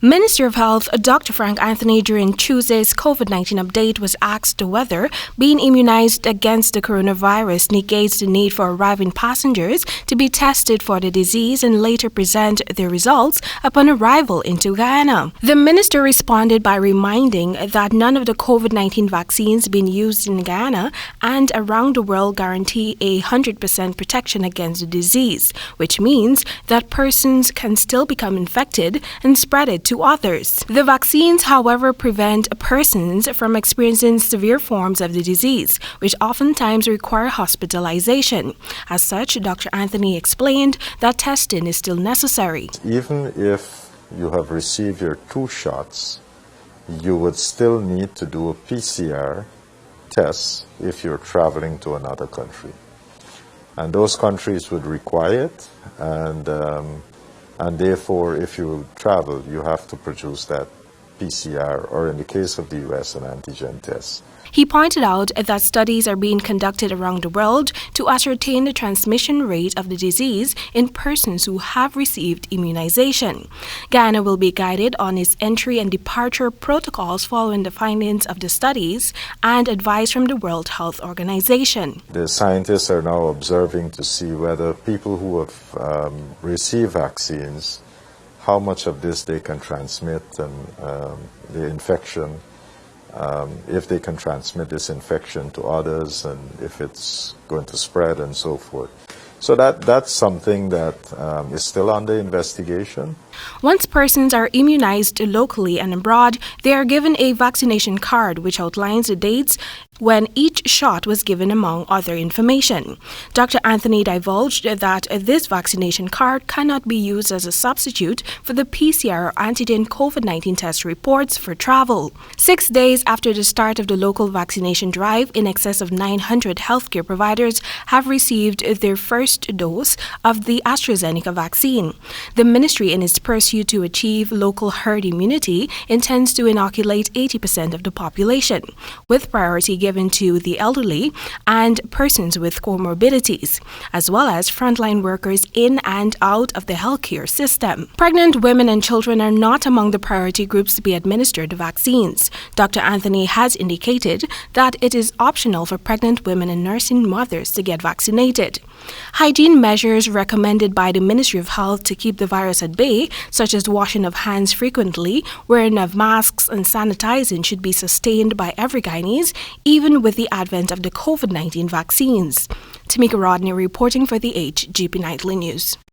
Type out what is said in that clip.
Minister of Health Dr. Frank Anthony during Tuesday's COVID-19 update was asked whether being immunized against the coronavirus negates the need for arriving passengers to be tested for the disease and later present their results upon arrival into Guyana. The minister responded by reminding that none of the COVID-19 vaccines being used in Guyana and around the world guarantee 100% protection against the disease, which means that persons can still become infected and spread it to others. The vaccines, however, prevent persons from experiencing severe forms of the disease, which oftentimes require hospitalization. As such, Dr. Anthony explained that testing is still necessary. Even if you have received your 2 shots, you would still need to do a PCR test if you're traveling to another country. And those countries would require it, and therefore, if you travel, you have to produce that PCR, or in the case of the U.S., an antigen test. He pointed out that studies are being conducted around the world to ascertain the transmission rate of the disease in persons who have received immunization. Guyana will be guided on its entry and departure protocols following the findings of the studies and advice from the World Health Organization. The scientists are now observing to see whether people who have received vaccines, how much of this they can transmit, and the infection, if they can transmit this infection to others, and if it's going to spread and so forth. So that's something that is still under investigation. Once persons are immunized locally and abroad, they are given a vaccination card which outlines the dates when each shot was given, among other information. Dr. Anthony divulged that this vaccination card cannot be used as a substitute for the PCR or antigen COVID-19 test reports for travel. 6 days after the start of the local vaccination drive, in excess of 900 healthcare providers have received their first dose of the AstraZeneca vaccine. The ministry, in its pursuit to achieve local herd immunity, intends to inoculate 80% of the population, with priority given to the elderly and persons with comorbidities, as well as frontline workers in and out of the healthcare system. Pregnant women and children are not among the priority groups to be administered the vaccines. Dr. Anthony has indicated that it is optional for pregnant women and nursing mothers to get vaccinated. Hygiene measures recommended by the Ministry of Health to keep the virus at bay, such as washing of hands frequently, wearing of masks, and sanitizing should be sustained by every Guyanese, even with the advent of the COVID-19 vaccines. Temika Rodney reporting for the HGP Nightly News.